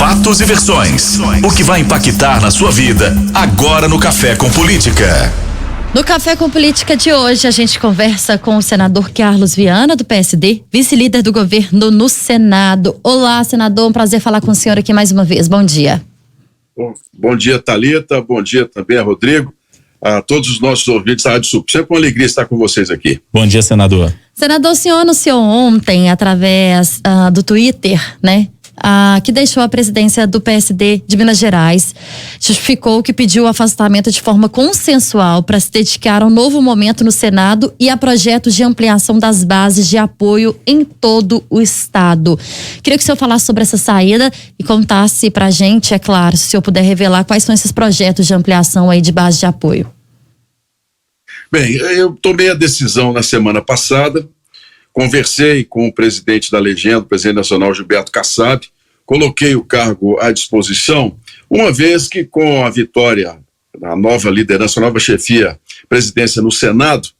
fatos e versões. O que vai impactar na sua vida agora no Café com Política. No Café com Política de hoje, a gente conversa com o senador Carlos Viana, do PSD, vice-líder do governo no Senado. Olá, senador, um prazer falar com o senhor aqui mais uma vez. Bom dia. Bom dia, Thalita. Bom dia também a Rodrigo, a todos os nossos ouvintes da Rádio Sul. Sempre uma alegria estar com vocês aqui. Bom dia, senador. Senador, o senhor anunciou ontem, através do Twitter, né? Que deixou a presidência do PSD de Minas Gerais, justificou que pediu o afastamento de forma consensual para se dedicar a um novo momento no Senado e a projetos de ampliação das bases de apoio em todo o estado. Queria que o senhor falasse sobre essa saída e contasse pra gente, é claro, se o senhor puder revelar quais são esses projetos de ampliação aí de base de apoio. Bem, eu tomei a decisão na semana passada, conversei com o presidente da Legenda, o presidente nacional Gilberto Kassab, coloquei o cargo à disposição, uma vez que com a vitória da nova liderança, a nova chefia, presidência no Senado,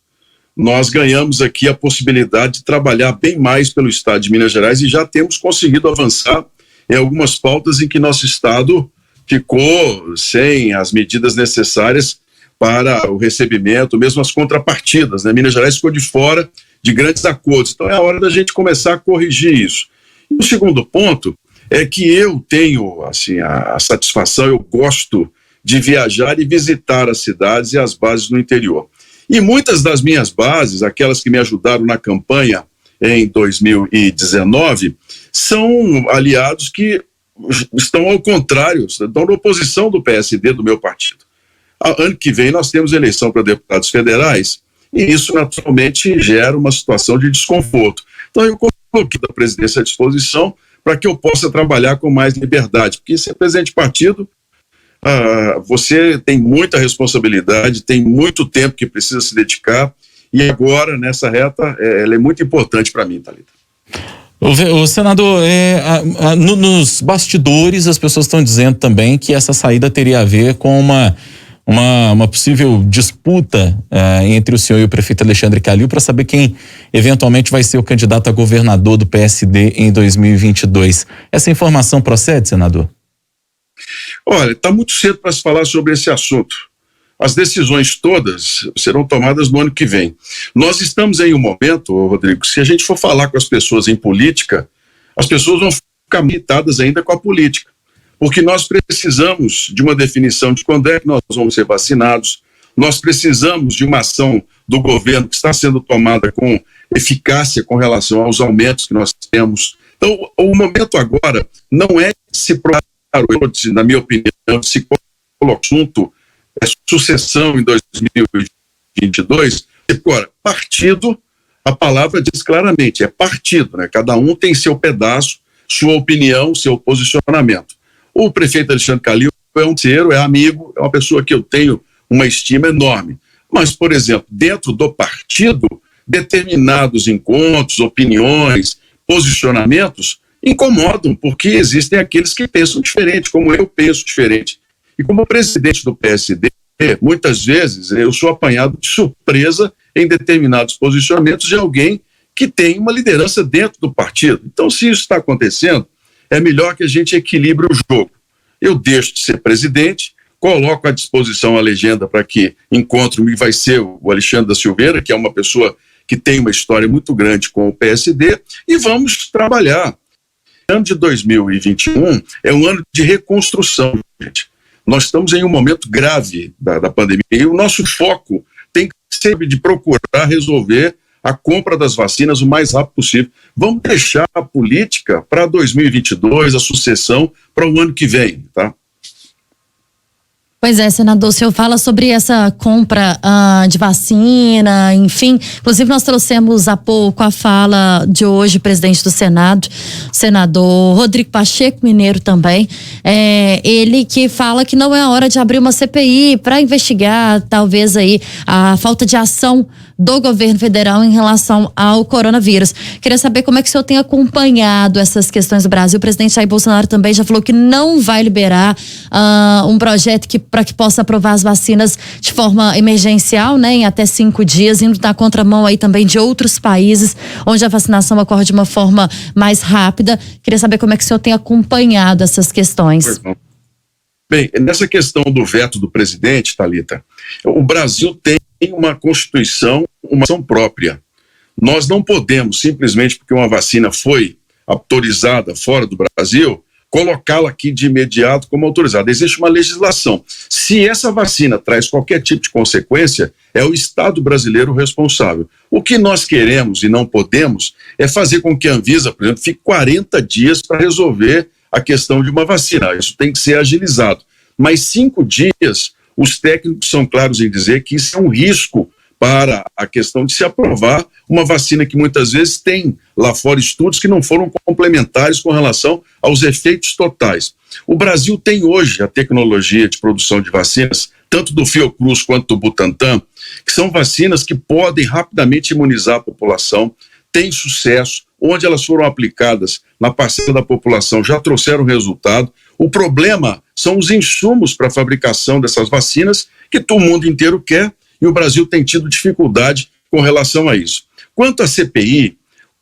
nós ganhamos aqui a possibilidade de trabalhar bem mais pelo estado de Minas Gerais e já temos conseguido avançar em algumas pautas em que nosso estado ficou sem as medidas necessárias para o recebimento, mesmo as contrapartidas, né? Minas Gerais ficou de fora de grandes acordos, então é a hora da gente começar a corrigir isso. E o segundo ponto é que eu tenho assim, a satisfação, eu gosto de viajar e visitar as cidades e as bases no interior. E muitas das minhas bases, aquelas que me ajudaram na campanha em 2019, são aliados que estão ao contrário, estão na oposição do PSD, do meu partido. Ano que vem nós temos eleição para deputados federais e isso naturalmente gera uma situação de desconforto. Então eu coloquei a presidência à disposição para que eu possa trabalhar com mais liberdade, porque ser presidente de partido, você tem muita responsabilidade, tem muito tempo que precisa se dedicar e agora nessa reta ela é muito importante para mim, Thalita. O senador, nos bastidores as pessoas estão dizendo também que essa saída teria a ver com uma possível disputa entre o senhor e o prefeito Alexandre Calil para saber quem eventualmente vai ser o candidato a governador do PSD em 2022. Essa informação procede, senador? Olha, está muito cedo para se falar sobre esse assunto. As decisões todas serão tomadas no ano que vem. Nós estamos em um momento, Rodrigo, se a gente for falar com as pessoas em política, as pessoas vão ficar irritadas ainda com a política. Porque nós precisamos de uma definição de quando é que nós vamos ser vacinados, nós precisamos de uma ação do governo que está sendo tomada com eficácia com relação aos aumentos que nós temos. Então, o momento agora não é se provar, na minha opinião, se colocar o assunto sucessão em 2022. Agora, partido, a palavra diz claramente, é partido, né? Cada um tem seu pedaço, sua opinião, seu posicionamento. O prefeito Alexandre Calil é um parceiro, é amigo, é uma pessoa que eu tenho uma estima enorme. Mas, por exemplo, dentro do partido, determinados encontros, opiniões, posicionamentos incomodam, porque existem aqueles que pensam diferente, como eu penso diferente. E como presidente do PSD, muitas vezes eu sou apanhado de surpresa em determinados posicionamentos de alguém que tem uma liderança dentro do partido. Então, se isso está acontecendo, é melhor que a gente equilibre o jogo. Eu deixo de ser presidente, coloco à disposição a Legenda para que encontre o que vai ser o Alexandre da Silveira, que é uma pessoa que tem uma história muito grande com o PSD, e vamos trabalhar. O ano de 2021 é um ano de reconstrução, gente. Nós estamos em um momento grave da pandemia e o nosso foco tem que ser de procurar resolver a compra das vacinas o mais rápido possível. Vamos deixar a política para 2022, a sucessão para o ano que vem, tá? Pois é, senador, o senhor fala sobre essa compra de vacina, enfim. Inclusive, nós trouxemos há pouco a fala de hoje, presidente do Senado, senador Rodrigo Pacheco, mineiro também. Ele que fala que não é a hora de abrir uma CPI para investigar, talvez, aí, a falta de ação do governo federal em relação ao coronavírus. Queria saber como é que o senhor tem acompanhado essas questões do Brasil. O presidente Jair Bolsonaro também já falou que não vai liberar um projeto para que possa aprovar as vacinas de forma emergencial, né, em até 5 dias, indo na contramão aí também de outros países onde a vacinação ocorre de uma forma mais rápida. Queria saber como é que o senhor tem acompanhado essas questões. Bem, nessa questão do veto do presidente, Thalita, o Brasil tem uma Constituição, uma ação própria. Nós não podemos, simplesmente porque uma vacina foi autorizada fora do Brasil, colocá-la aqui de imediato como autorizada. Existe uma legislação. Se essa vacina traz qualquer tipo de consequência, é o Estado brasileiro responsável. O que nós queremos e não podemos é fazer com que a Anvisa, por exemplo, fique 40 dias para resolver a questão de uma vacina. Isso tem que ser agilizado. Mas 5 dias, os técnicos são claros em dizer que isso é um risco para a questão de se aprovar uma vacina que muitas vezes tem lá fora estudos que não foram complementares com relação aos efeitos totais. O Brasil tem hoje a tecnologia de produção de vacinas, tanto do Fiocruz quanto do Butantan, que são vacinas que podem rapidamente imunizar a população, têm sucesso, onde elas foram aplicadas na parcela da população já trouxeram resultado. O problema são os insumos para a fabricação dessas vacinas que todo mundo inteiro quer e o Brasil tem tido dificuldade com relação a isso. Quanto à CPI,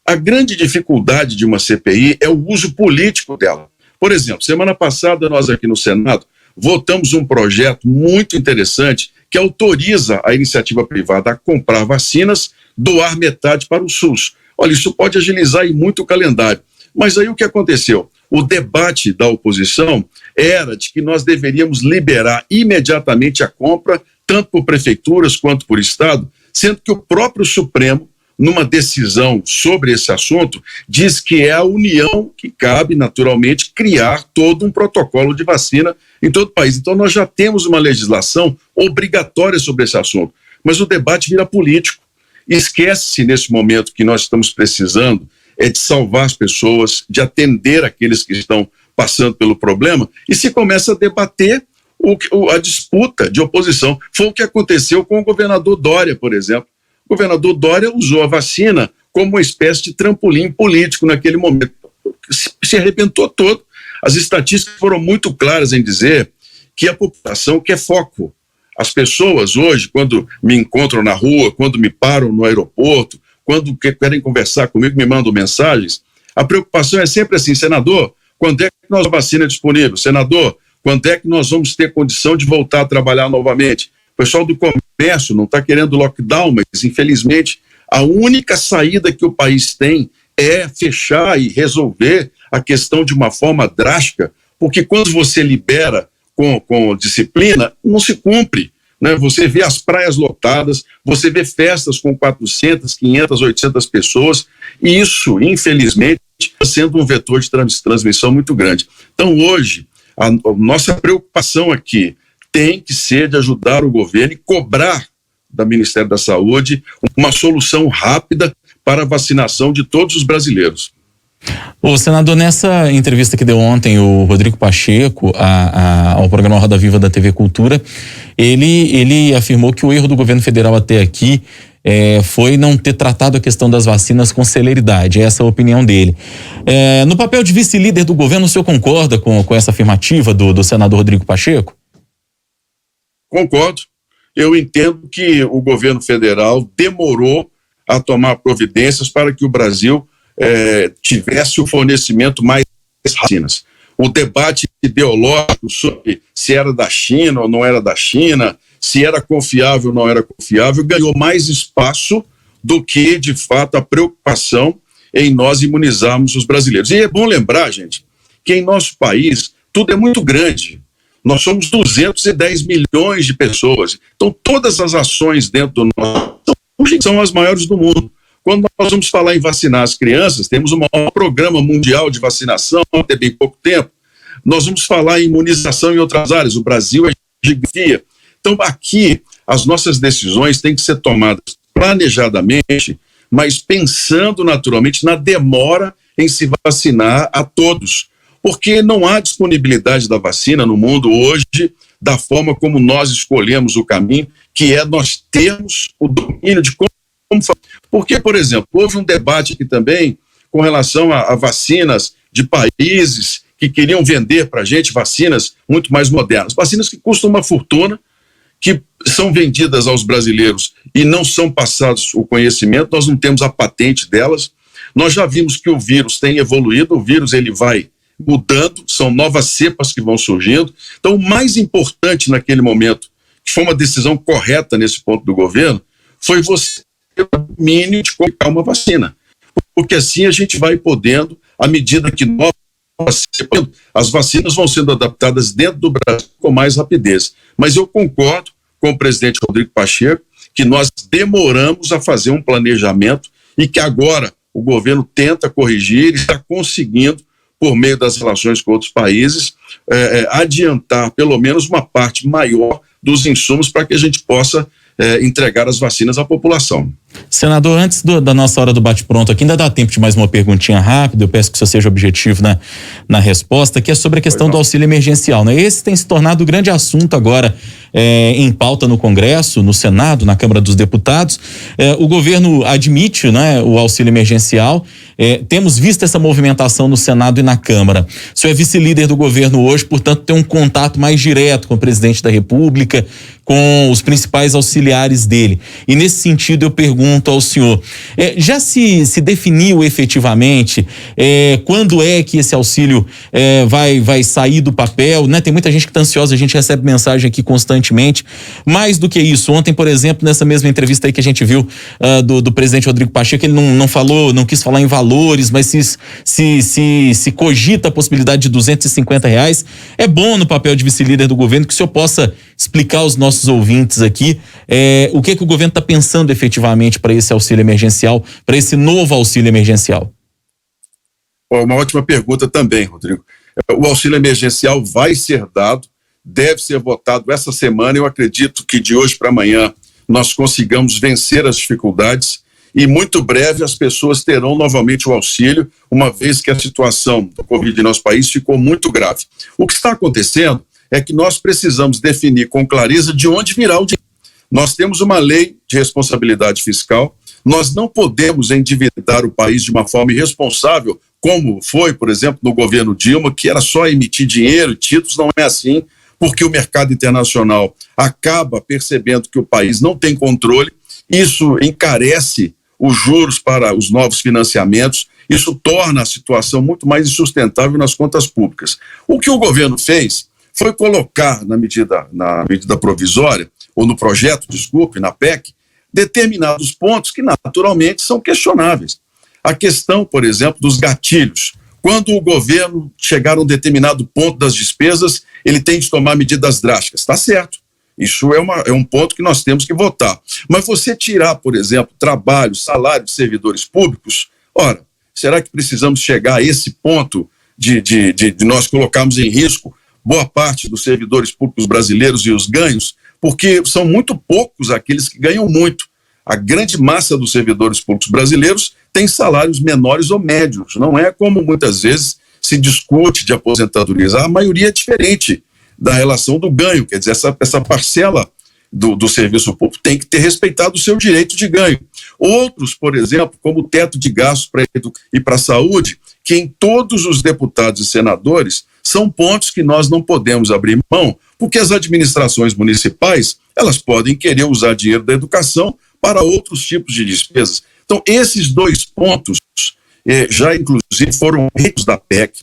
a grande dificuldade de uma CPI é o uso político dela. Por exemplo, semana passada nós aqui no Senado votamos um projeto muito interessante que autoriza a iniciativa privada a comprar vacinas, doar metade para o SUS. Olha, isso pode agilizar aí muito o calendário. Mas aí o que aconteceu? O debate da oposição era de que nós deveríamos liberar imediatamente a compra, tanto por prefeituras quanto por Estado, sendo que o próprio Supremo, numa decisão sobre esse assunto, diz que é a União que cabe, naturalmente, criar todo um protocolo de vacina em todo o país. Então nós já temos uma legislação obrigatória sobre esse assunto, mas o debate vira político. Esquece-se nesse momento que nós estamos precisando de salvar as pessoas, de atender aqueles que estão passando pelo problema, e se começa a debater a disputa de oposição. Foi o que aconteceu com o governador Dória, por exemplo. O governador Dória usou a vacina como uma espécie de trampolim político naquele momento. Se arrebentou todo. As estatísticas foram muito claras em dizer que a população quer foco. As pessoas hoje, quando me encontram na rua, quando me param no aeroporto, quando querem conversar comigo, me mandam mensagens, a preocupação é sempre assim: senador, quando é que nós a vacina é disponível? Senador, quando é que nós vamos ter condição de voltar a trabalhar novamente? O pessoal do comércio não está querendo lockdown, mas infelizmente a única saída que o país tem é fechar e resolver a questão de uma forma drástica, porque quando você libera com disciplina, não se cumpre, né? Você vê as praias lotadas, você vê festas com 400, 500, 800 pessoas, e isso, infelizmente, está sendo um vetor de transmissão muito grande. Então, hoje, a nossa preocupação aqui tem que ser de ajudar o governo e cobrar do Ministério da Saúde uma solução rápida para a vacinação de todos os brasileiros. O senador, nessa entrevista que deu ontem o Rodrigo Pacheco ao programa Roda Viva da TV Cultura, ele afirmou que o erro do governo federal até aqui foi não ter tratado a questão das vacinas com celeridade. Essa é a opinião dele. No papel de vice-líder do governo, o senhor concorda com essa afirmativa do senador Rodrigo Pacheco? Concordo. Eu entendo que o governo federal demorou a tomar providências para que o Brasil tivesse o fornecimento mais vacinas. O debate ideológico sobre se era da China ou não era da China, se era confiável ou não era confiável, ganhou mais espaço do que, de fato, a preocupação em nós imunizarmos os brasileiros. E é bom lembrar, gente, que em nosso país tudo é muito grande. Nós somos 210 milhões de pessoas. Então, todas as ações dentro do nosso são as maiores do mundo. Quando nós vamos falar em vacinar as crianças, temos o maior programa mundial de vacinação até bem pouco tempo. Nós vamos falar em imunização em outras áreas. O Brasil é gigante. Então, aqui, as nossas decisões têm que ser tomadas planejadamente, mas pensando naturalmente na demora em se vacinar a todos. Porque não há disponibilidade da vacina no mundo hoje da forma como nós escolhemos o caminho, que é nós termos o domínio de como Porque, por exemplo, houve um debate aqui também com relação a vacinas de países que queriam vender para a gente vacinas muito mais modernas. Vacinas que custam uma fortuna, que são vendidas aos brasileiros e não são passados o conhecimento, nós não temos a patente delas. Nós já vimos que o vírus tem evoluído, o vírus ele vai mudando, são novas cepas que vão surgindo. Então, o mais importante naquele momento, que foi uma decisão correta nesse ponto do governo, foi você ter o domínio de colocar uma vacina. Porque assim a gente vai podendo, à medida que as vacinas vão sendo adaptadas dentro do Brasil com mais rapidez. Mas eu concordo com o presidente Rodrigo Pacheco que nós demoramos a fazer um planejamento e que agora o governo tenta corrigir e está conseguindo, por meio das relações com outros países, adiantar pelo menos uma parte maior dos insumos para que a gente possa entregar as vacinas à população. Senador, antes da nossa hora do bate-pronto aqui, ainda dá tempo de mais uma perguntinha rápida, eu peço que você seja objetivo na resposta, que é sobre a questão do auxílio emergencial, né? Esse tem se tornado o grande assunto agora em pauta no Congresso, no Senado, na Câmara dos Deputados. O governo admite, né, o auxílio emergencial, temos visto essa movimentação no Senado e na Câmara. O senhor é vice-líder do governo hoje, portanto tem um contato mais direto com o presidente da República, com os principais auxiliares dele. E nesse sentido eu pergunto ao senhor, já se definiu efetivamente quando é que esse auxílio vai sair do papel, né? Tem muita gente que está ansiosa, a gente recebe mensagem aqui constantemente. Mais do que isso, ontem, por exemplo, nessa mesma entrevista aí que a gente viu do presidente Rodrigo Pacheco, ele não quis falar em valores, mas se cogita a possibilidade de R$250. É bom no papel de vice-líder do governo que o senhor possa explicar aos nossos ouvintes aqui o que o governo está pensando efetivamente para esse auxílio emergencial, para esse novo auxílio emergencial. Uma ótima pergunta também, Rodrigo. O auxílio emergencial vai ser dado, deve ser votado essa semana. Eu acredito que de hoje para amanhã nós consigamos vencer as dificuldades e muito breve as pessoas terão novamente o auxílio, uma vez que a situação do Covid em nosso país ficou muito grave. O que está acontecendo é que nós precisamos definir com clareza de onde virá o dinheiro. Nós temos uma lei de responsabilidade fiscal, nós não podemos endividar o país de uma forma irresponsável, como foi, por exemplo, no governo Dilma, que era só emitir dinheiro e títulos. Não é assim, porque o mercado internacional acaba percebendo que o país não tem controle, isso encarece os juros para os novos financiamentos, isso torna a situação muito mais insustentável nas contas públicas. O que o governo fez foi colocar na medida provisória, ou no projeto, desculpe, na PEC, determinados pontos que naturalmente são questionáveis. A questão, por exemplo, dos gatilhos. Quando o governo chegar a um determinado ponto das despesas, ele tem de tomar medidas drásticas. Está certo. Isso é um ponto que nós temos que votar. Mas você tirar, por exemplo, trabalho, salário de servidores públicos, ora, será que precisamos chegar a esse ponto de nós colocarmos em risco boa parte dos servidores públicos brasileiros e os ganhos? Porque são muito poucos aqueles que ganham muito. A grande massa dos servidores públicos brasileiros tem salários menores ou médios. Não é como muitas vezes se discute de aposentadorias. A maioria é diferente da relação do ganho. Quer dizer, essa parcela do serviço público tem que ter respeitado o seu direito de ganho. Outros, por exemplo, como o teto de gastos e para a saúde, que em todos os deputados e senadores são pontos que nós não podemos abrir mão, porque as administrações municipais, elas podem querer usar dinheiro da educação para outros tipos de despesas. Então, esses dois pontos já, inclusive, foram reitos da PEC.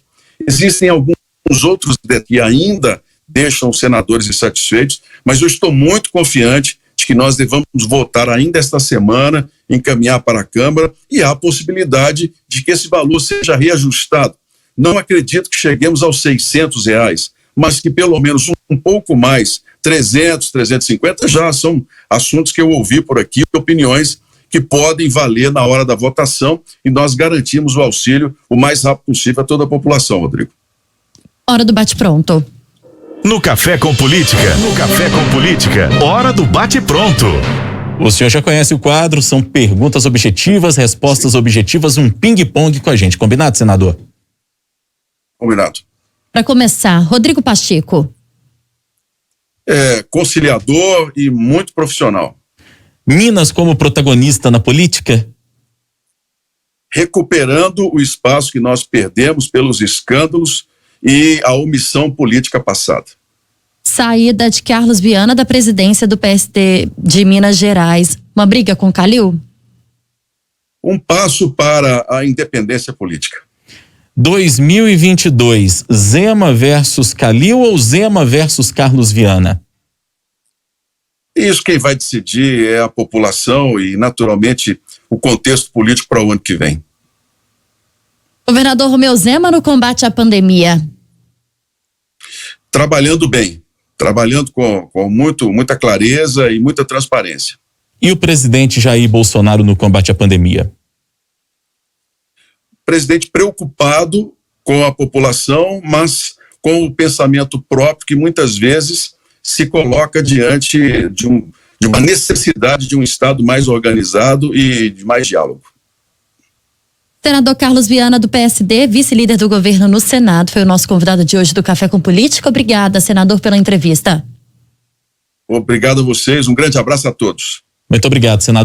Existem alguns outros que ainda deixam os senadores insatisfeitos, mas eu estou muito confiante de que nós devamos votar ainda esta semana, encaminhar para a Câmara, e há a possibilidade de que esse valor seja reajustado. Não acredito que cheguemos aos R$600, mas que pelo menos um pouco mais, 300, 350, já são assuntos que eu ouvi por aqui, opiniões que podem valer na hora da votação, e nós garantimos o auxílio o mais rápido possível a toda a população, Rodrigo. Hora do bate-pronto. No Café com Política, hora do bate-pronto. O senhor já conhece o quadro, são perguntas objetivas, respostas objetivas, um ping-pong com a gente. Combinado, senador? Combinado. Para começar, Rodrigo Pacheco. Conciliador e muito profissional. Minas como protagonista na política? Recuperando o espaço que nós perdemos pelos escândalos e a omissão política passada. Saída de Carlos Viana da presidência do PSD de Minas Gerais. Uma briga com Calil? Um passo para a independência política. 2022, Zema versus Calil ou Zema versus Carlos Viana? Isso quem vai decidir é a população e, naturalmente, o contexto político para o ano que vem. Governador Romeu Zema no combate à pandemia. Trabalhando bem, trabalhando com muita clareza e muita transparência. E o presidente Jair Bolsonaro no combate à pandemia? Presidente preocupado com a população, mas com o pensamento próprio que muitas vezes se coloca diante de uma necessidade de um Estado mais organizado e de mais diálogo. Senador Carlos Viana do PSD, vice-líder do governo no Senado, foi o nosso convidado de hoje do Café com Política. Obrigada, senador, pela entrevista. Obrigado a vocês, um grande abraço a todos. Muito obrigado, senador.